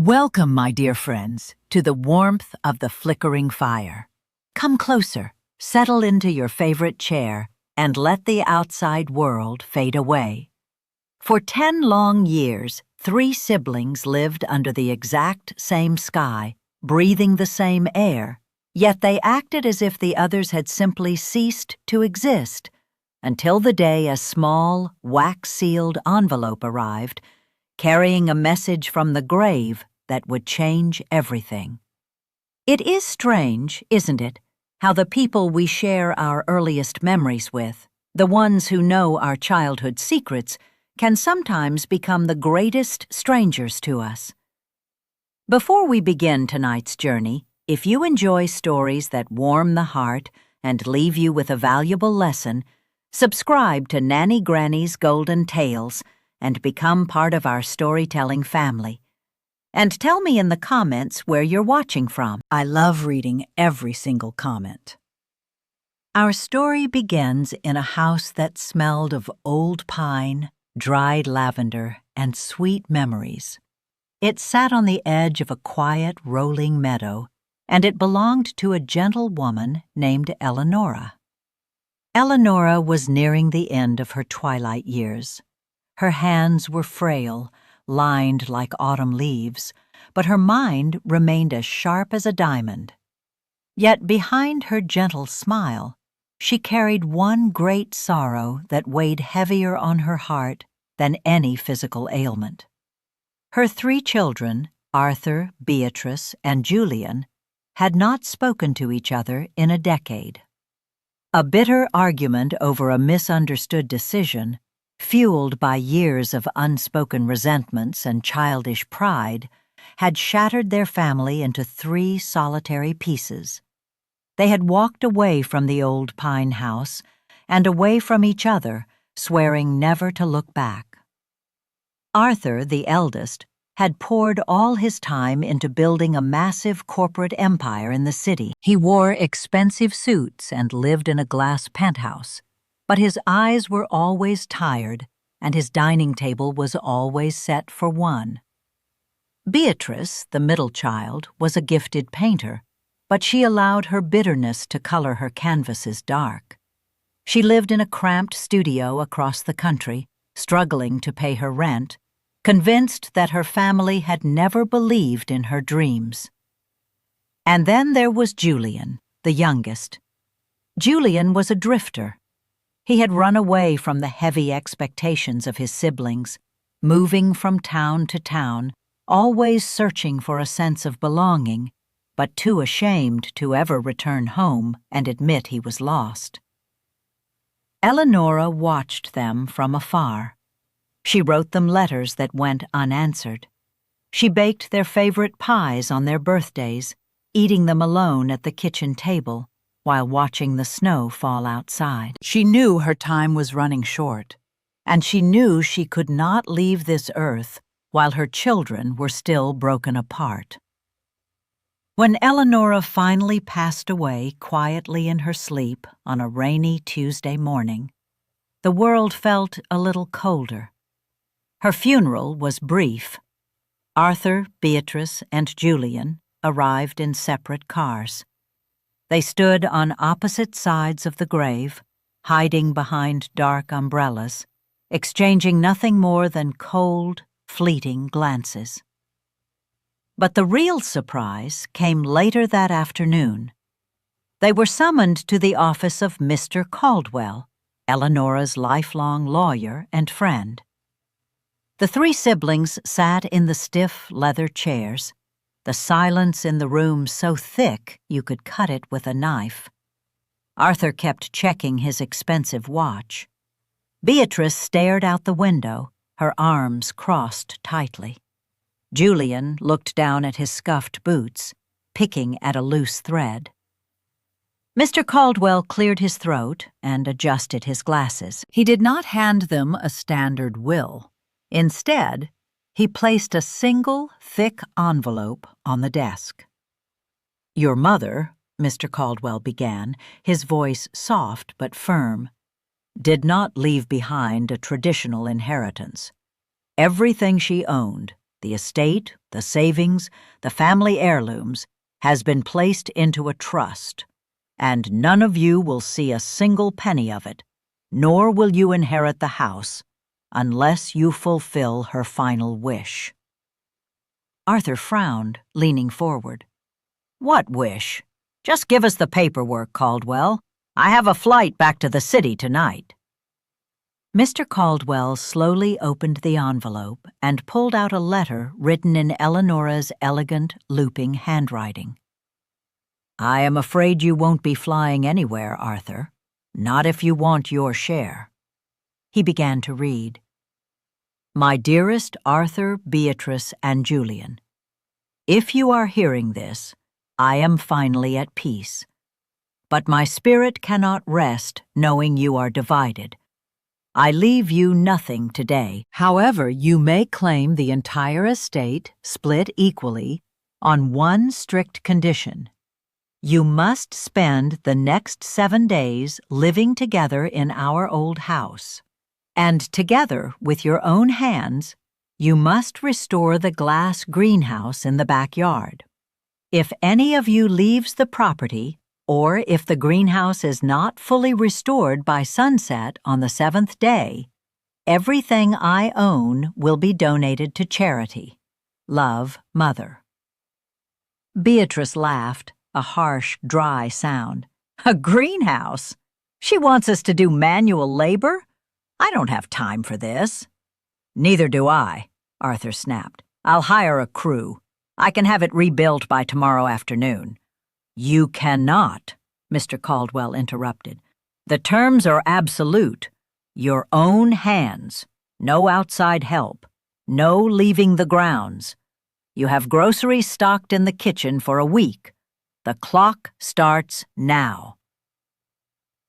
Welcome, my dear friends, to the warmth of the flickering fire. Come closer, settle into your favorite chair, and let the outside world fade away. For 10 long years, 3 siblings lived under the exact same sky, breathing the same air, yet they acted as if the others had simply ceased to exist, until the day a small, wax-sealed envelope arrived, carrying a message from the grave that would change everything. It is strange, isn't it, how the people we share our earliest memories with, the ones who know our childhood secrets, can sometimes become the greatest strangers to us. Before we begin tonight's journey, if you enjoy stories that warm the heart and leave you with a valuable lesson, subscribe to Nanny Granny's Golden Tales and become part of our storytelling family. And tell me in the comments where you're watching from. I love reading every single comment. Our story begins in a house that smelled of old pine, dried lavender, and sweet memories. It sat on the edge of a quiet, rolling meadow, and it belonged to a gentle woman named Elenora. Elenora was nearing the end of her twilight years. Her hands were frail, lined like autumn leaves, but her mind remained as sharp as a diamond. Yet behind her gentle smile, she carried one great sorrow that weighed heavier on her heart than any physical ailment. Her 3 children, Arthur, Beatrice, and Julian, had not spoken to each other in a decade. A bitter argument over a misunderstood decision, fueled by years of unspoken resentments and childish pride, had shattered their family into 3 solitary pieces. They had walked away from the old pine house and away from each other, swearing never to look back. Arthur, the eldest, had poured all his time into building a massive corporate empire in the city. He wore expensive suits and lived in a glass penthouse, but his eyes were always tired, and his dining table was always set for one. Beatrice, the middle child, was a gifted painter, but she allowed her bitterness to color her canvases dark. She lived in a cramped studio across the country, struggling to pay her rent, convinced that her family had never believed in her dreams. And then there was Julian, the youngest. Julian was a drifter. He had run away from the heavy expectations of his siblings, moving from town to town, always searching for a sense of belonging, but too ashamed to ever return home and admit he was lost. Elenora watched them from afar. She wrote them letters that went unanswered. She baked their favorite pies on their birthdays, eating them alone at the kitchen table, while watching the snow fall outside. She knew her time was running short, and she knew she could not leave this earth while her children were still broken apart. When Elenora finally passed away quietly in her sleep on a rainy Tuesday morning, the world felt a little colder. Her funeral was brief. Arthur, Beatrice, and Julian arrived in separate cars. They stood on opposite sides of the grave, hiding behind dark umbrellas, exchanging nothing more than cold, fleeting glances. But the real surprise came later that afternoon. They were summoned to the office of Mr. Caldwell, Eleonora's lifelong lawyer and friend. The 3 siblings sat in the stiff leather chairs, the silence in the room so thick you could cut it with a knife. Arthur kept checking his expensive watch. Beatrice stared out the window, her arms crossed tightly. Julian looked down at his scuffed boots, picking at a loose thread. Mr. Caldwell cleared his throat and adjusted his glasses. He did not hand them a standard will. Instead, he placed a single, thick envelope on the desk. "Your mother," Mr. Caldwell began, his voice soft but firm, "did not leave behind a traditional inheritance. Everything she owned, The estate, the savings, the family heirlooms has been placed into a trust, and none of you will see a single penny of it, nor will you inherit the house unless you fulfill her final wish." Arthur frowned, leaning forward. "What wish? Just give us the paperwork, Caldwell. I have a flight back to the city tonight." Mr. Caldwell slowly opened the envelope and pulled out a letter written in Eleanora's elegant, looping handwriting. "I am afraid you won't be flying anywhere, Arthur. Not if you want your share." He began to read. "My dearest Arthur, Beatrice, and Julian, if you are hearing this, I am finally at peace. But my spirit cannot rest knowing you are divided. I leave you nothing today. However, you may claim the entire estate, split equally, on one strict condition. You must spend the next 7 days living together in our old house. And together, with your own hands, you must restore the glass greenhouse in the backyard. If any of you leaves the property, or if the greenhouse is not fully restored by sunset on the 7th day, everything I own will be donated to charity. Love, Mother." Beatrice laughed, a harsh, dry sound. "A greenhouse? She wants us to do manual labor? I don't have time for this." "Neither do I," Arthur snapped. "I'll hire a crew. I can have it rebuilt by tomorrow afternoon." "You cannot," Mr. Caldwell interrupted. "The terms are absolute. Your own hands. No outside help. No leaving the grounds. You have groceries stocked in the kitchen for a week. The clock starts now."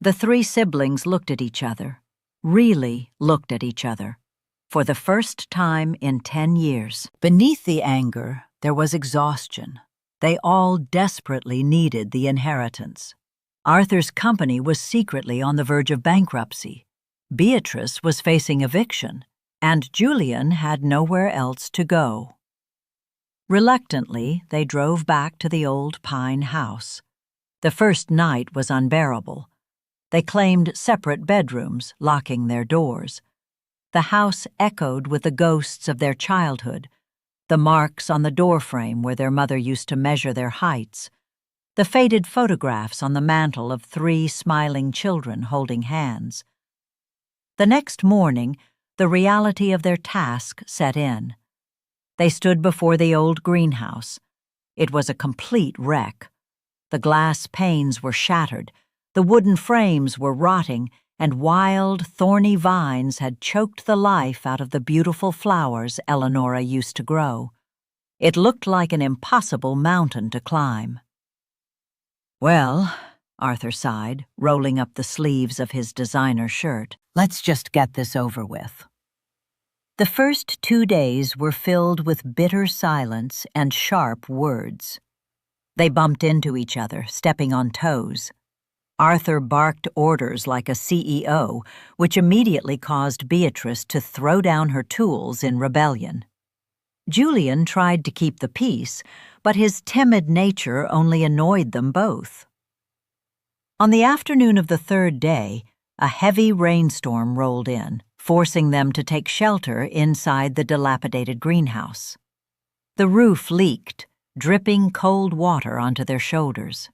The three siblings looked at each other, really looked at each other, for the first time in 10 years. Beneath the anger, there was exhaustion. They all desperately needed the inheritance. Arthur's company was secretly on the verge of bankruptcy. Beatrice was facing eviction, and Julian had nowhere else to go. Reluctantly, they drove back to the old pine house. The first night was unbearable. They claimed separate bedrooms, locking their doors. The house echoed with the ghosts of their childhood, the marks on the doorframe where their mother used to measure their heights, the faded photographs on the mantel of 3 smiling children holding hands. The next morning, the reality of their task set in. They stood before the old greenhouse. It was a complete wreck. The glass panes were shattered, the wooden frames were rotting, and wild, thorny vines had choked the life out of the beautiful flowers Elenora used to grow. It looked like an impossible mountain to climb. "Well," Arthur sighed, rolling up the sleeves of his designer shirt, "let's just get this over with." The first 2 days were filled with bitter silence and sharp words. They bumped into each other, stepping on toes. Arthur barked orders like a CEO, which immediately caused Beatrice to throw down her tools in rebellion. Julian tried to keep the peace, but his timid nature only annoyed them both. On the afternoon of the 3rd day, a heavy rainstorm rolled in, forcing them to take shelter inside the dilapidated greenhouse. The roof leaked, dripping cold water onto their shoulders.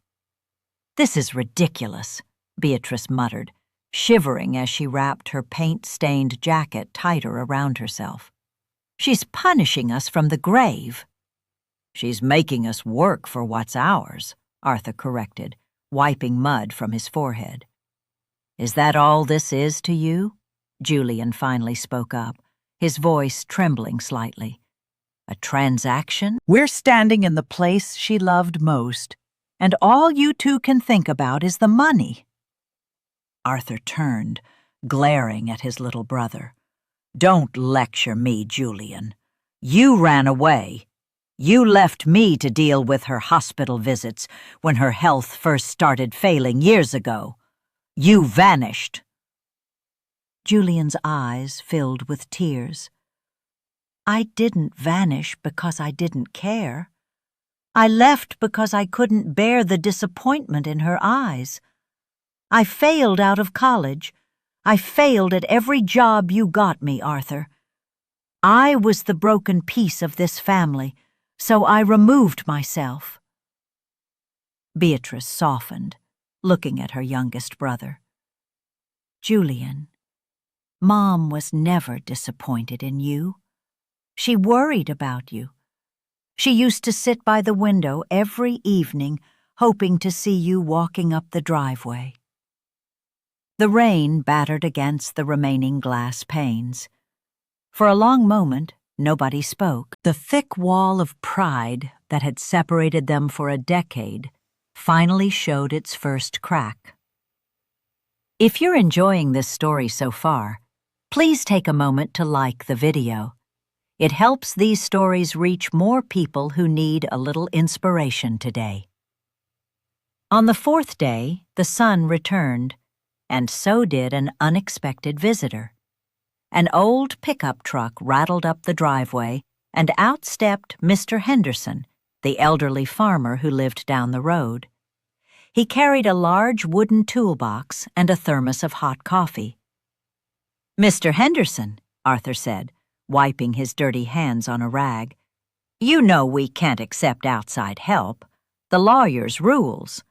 "This is ridiculous," Beatrice muttered, shivering as she wrapped her paint-stained jacket tighter around herself. "She's punishing us from the grave." "She's making us work for what's ours," Arthur corrected, wiping mud from his forehead. "Is that all this is to you?" Julian finally spoke up, his voice trembling slightly. "A transaction? We're standing in the place she loved most, and all you two can think about is the money." Arthur turned, glaring at his little brother. "Don't lecture me, Julian. You ran away. You left me to deal with her hospital visits when her health first started failing years ago. You vanished." Julian's eyes filled with tears. I didn't vanish because I didn't care. I left because I couldn't bear the disappointment in her eyes. I failed out of college. I failed at every job you got me, Arthur. I was the broken piece of this family, so I removed myself." Beatrice softened, looking at her youngest brother. "Julian, Mom was never disappointed in you. She worried about you. She used to sit by the window every evening, hoping to see you walking up the driveway." The rain battered against the remaining glass panes. For a long moment, nobody spoke. The thick wall of pride that had separated them for a decade finally showed its first crack. If you're enjoying this story so far, please take a moment to like the video. It helps these stories reach more people who need a little inspiration today. On the fourth day, the sun returned, and so did an unexpected visitor. An old pickup truck rattled up the driveway, and out stepped Mr. Henderson, the elderly farmer who lived down the road. He carried a large wooden toolbox and a thermos of hot coffee. "Mr. Henderson," Arthur said, wiping his dirty hands on a rag, "you know we can't accept outside help. The lawyer's rules."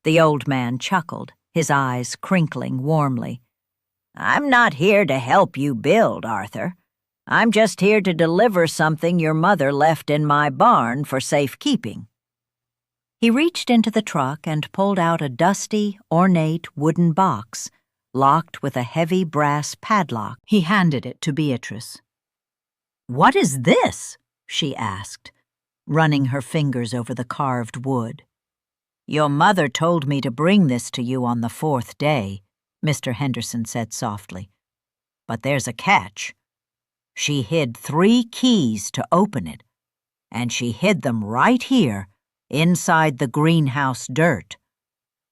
The old man chuckled, his eyes crinkling warmly. "I'm not here to help you build, Arthur. I'm just here to deliver something your mother left in my barn for safekeeping." He reached into the truck and pulled out a dusty, ornate wooden box, locked with a heavy brass padlock. He handed it to Beatrice. "What is this?" she asked, running her fingers over the carved wood. "Your mother told me to bring this to you on the fourth day," Mr. Henderson said softly. "But there's a catch. She hid 3 keys to open it, and she hid them right here, inside the greenhouse dirt.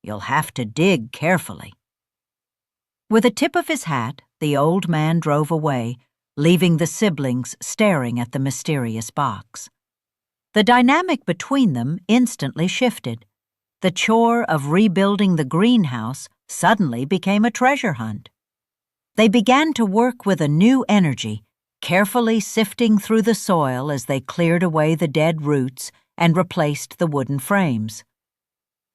You'll have to dig carefully." With a tip of his hat, the old man drove away, leaving the siblings staring at the mysterious box. The dynamic between them instantly shifted. The chore of rebuilding the greenhouse suddenly became a treasure hunt. They began to work with a new energy, carefully sifting through the soil as they cleared away the dead roots and replaced the wooden frames.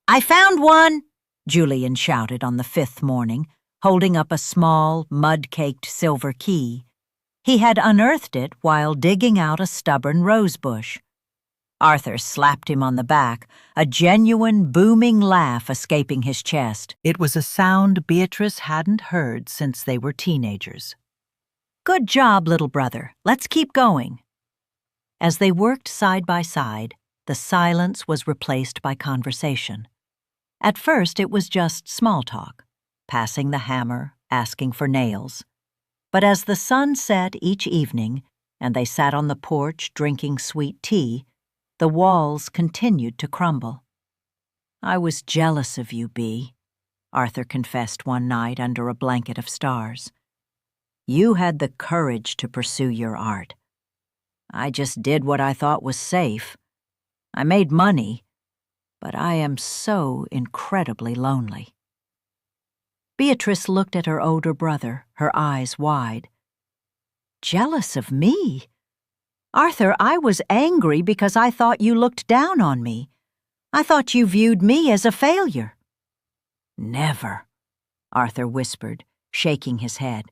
"I found one!" Julian shouted on the 5th morning, holding up a small, mud-caked silver key. He had unearthed it while digging out a stubborn rosebush. Arthur slapped him on the back, a genuine booming laugh escaping his chest. It was a sound Beatrice hadn't heard since they were teenagers. "Good job, little brother. Let's keep going." As they worked side by side, the silence was replaced by conversation. At first it was just small talk, passing the hammer, asking for nails. But as the sun set each evening, and they sat on the porch drinking sweet tea, the walls continued to crumble. "I was jealous of you, Bea," Arthur confessed one night under a blanket of stars. "You had the courage to pursue your art. I just did what I thought was safe. I made money, but I am so incredibly lonely." Beatrice looked at her older brother, her eyes wide. "Jealous of me? Arthur, I was angry because I thought you looked down on me. I thought you viewed me as a failure." "Never," Arthur whispered, shaking his head.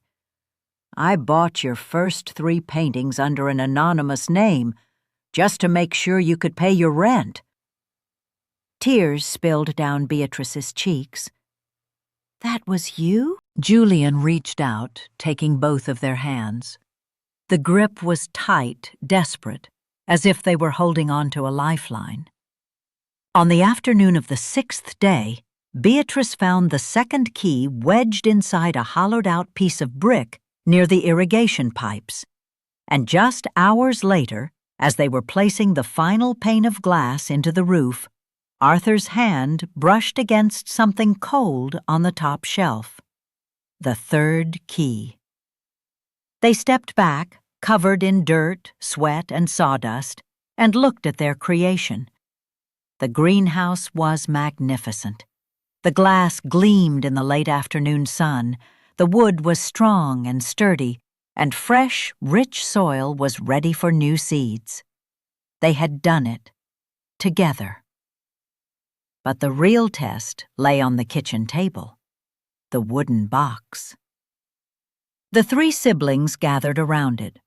"I bought your first 3 paintings under an anonymous name, just to make sure you could pay your rent." Tears spilled down Beatrice's cheeks. "That was you?" Julian reached out, taking both of their hands. The grip was tight, desperate, as if they were holding on to a lifeline. On the afternoon of the 6th day, Beatrice found the 2nd key wedged inside a hollowed-out piece of brick near the irrigation pipes. And just hours later, as they were placing the final pane of glass into the roof, Arthur's hand brushed against something cold on the top shelf. The 3rd key. They stepped back, covered in dirt, sweat, and sawdust, and looked at their creation. The greenhouse was magnificent. The glass gleamed in the late afternoon sun, the wood was strong and sturdy, and fresh, rich soil was ready for new seeds. They had done it, together. But the real test lay on the kitchen table, the wooden box. The three siblings gathered around it.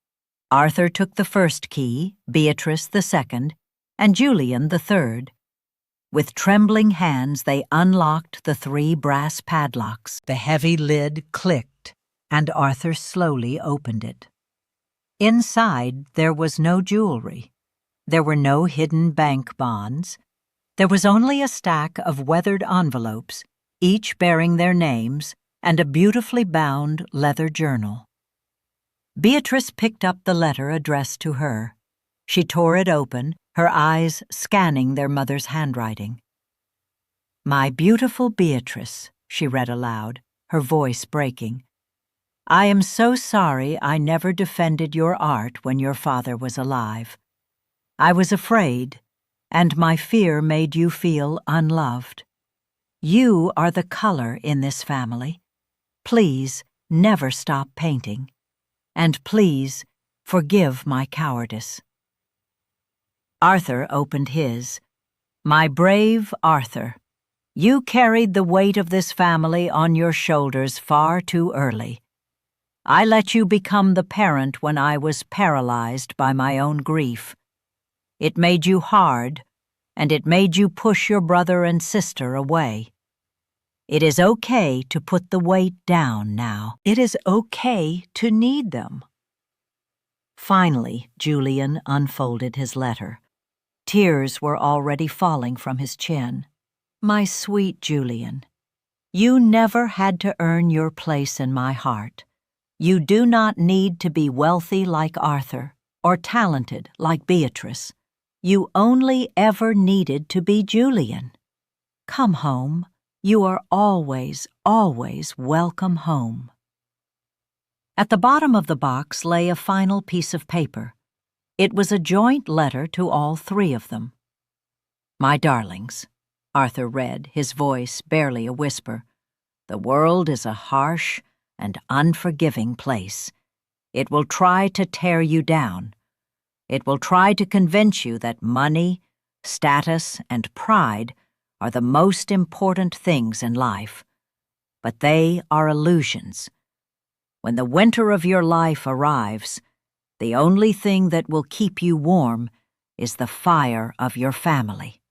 Arthur took the first key, Beatrice the second, and Julian the third. With trembling hands, they unlocked the three brass padlocks. The heavy lid clicked, and Arthur slowly opened it. Inside, there was no jewelry. There were no hidden bank bonds. There was only a stack of weathered envelopes, each bearing their names, and a beautifully bound leather journal. Beatrice picked up the letter addressed to her. She tore it open, her eyes scanning their mother's handwriting. "My beautiful Beatrice," she read aloud, her voice breaking. "I am so sorry I never defended your art when your father was alive. I was afraid, and my fear made you feel unloved. You are the color in this family. Please never stop painting. And please forgive my cowardice." Arthur opened his. "My brave Arthur, you carried the weight of this family on your shoulders far too early. I let you become the parent when I was paralyzed by my own grief. It made you hard, and it made you push your brother and sister away. It is okay to put the weight down now. It is okay to need them." Finally, Julian unfolded his letter. Tears were already falling from his chin. "My sweet Julian, you never had to earn your place in my heart. You do not need to be wealthy like Arthur or talented like Beatrice. You only ever needed to be Julian. Come home. You are always, always welcome home." At the bottom of the box lay a final piece of paper. It was a joint letter to all three of them. "My darlings," Arthur read, his voice barely a whisper, "the world is a harsh and unforgiving place. It will try to tear you down. It will try to convince you that money, status, and pride are the most important things in life. But they are illusions. When the winter of your life arrives, the only thing that will keep you warm is the fire of your family."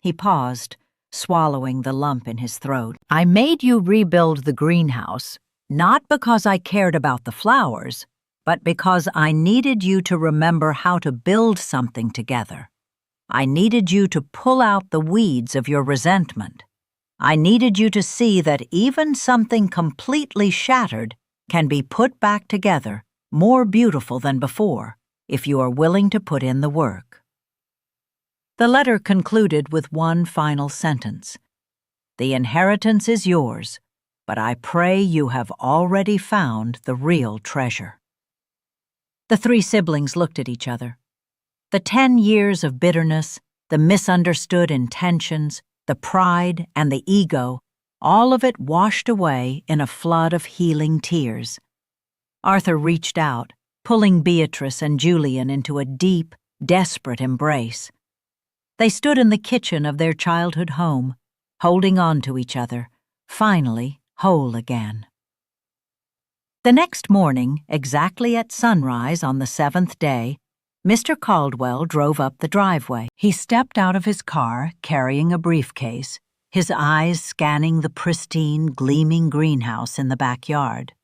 He paused, swallowing the lump in his throat. "I made you rebuild the greenhouse, not because I cared about the flowers, but because I needed you to remember how to build something together. I needed you to pull out the weeds of your resentment. I needed you to see that even something completely shattered can be put back together, more beautiful than before, if you are willing to put in the work." The letter concluded with one final sentence. "The inheritance is yours, but I pray you have already found the real treasure." The three siblings looked at each other. The 10 years of bitterness, the misunderstood intentions, the pride and the ego, all of it washed away in a flood of healing tears. Arthur reached out, pulling Beatrice and Julian into a deep, desperate embrace. They stood in the kitchen of their childhood home, holding on to each other, finally whole again. The next morning, exactly at sunrise on the 7th day, Mr. Caldwell drove up the driveway. He stepped out of his car, carrying a briefcase, his eyes scanning the pristine, gleaming greenhouse in the backyard.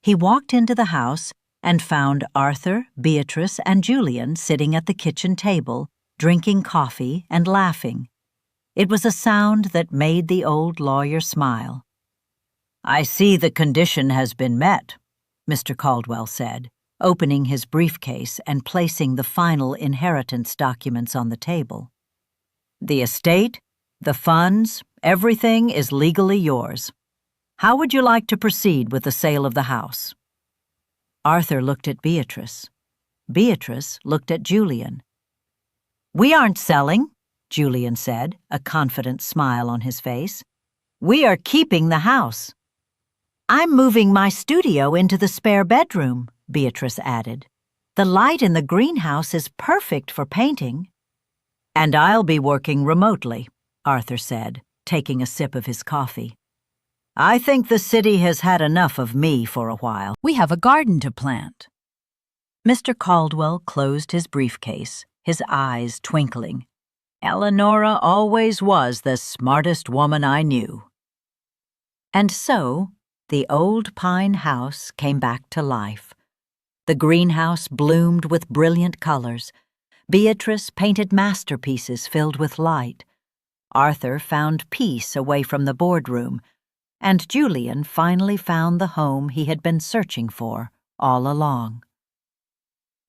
He walked into the house and found Arthur, Beatrice, and Julian sitting at the kitchen table, drinking coffee and laughing. It was a sound that made the old lawyer smile. "I see the condition has been met," Mr. Caldwell said, opening his briefcase and placing the final inheritance documents on the table. "The estate, the funds, everything is legally yours. How would you like to proceed with the sale of the house?" Arthur looked at Beatrice. Beatrice looked at Julian. "We aren't selling," Julian said, a confident smile on his face. "We are keeping the house." "I'm moving my studio into the spare bedroom," Beatrice added. "The light in the greenhouse is perfect for painting." "And I'll be working remotely," Arthur said, taking a sip of his coffee. "I think the city has had enough of me for a while. We have a garden to plant." Mr. Caldwell closed his briefcase, his eyes twinkling. "Elenora always was the smartest woman I knew." And so, the old pine house came back to life. The greenhouse bloomed with brilliant colors. Beatrice painted masterpieces filled with light. Arthur found peace away from the boardroom, and Julian finally found the home he had been searching for all along.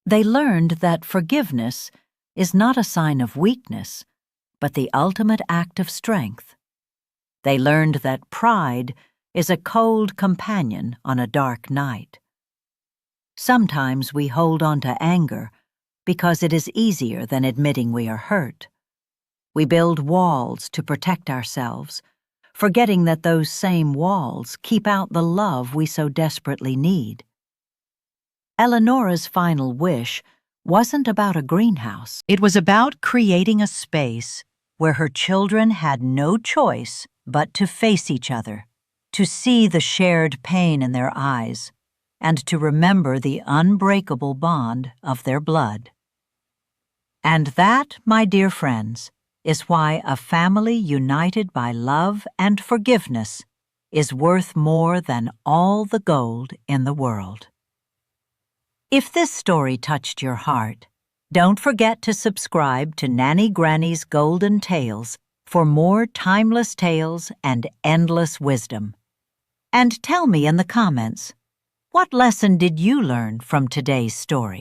They learned that forgiveness is not a sign of weakness, but the ultimate act of strength. They learned that pride is a cold companion on a dark night. Sometimes we hold on to anger because it is easier than admitting we are hurt. We build walls to protect ourselves, forgetting that those same walls keep out the love we so desperately need. Eleonora's final wish wasn't about a greenhouse. It was about creating a space where her children had no choice but to face each other, to see the shared pain in their eyes, and to remember the unbreakable bond of their blood. And that, my dear friends, is why a family united by love and forgiveness is worth more than all the gold in the world. If this story touched your heart, don't forget to subscribe to Nanny Granny's Golden Tales for more timeless tales and endless wisdom. And tell me in the comments, what lesson did you learn from today's story?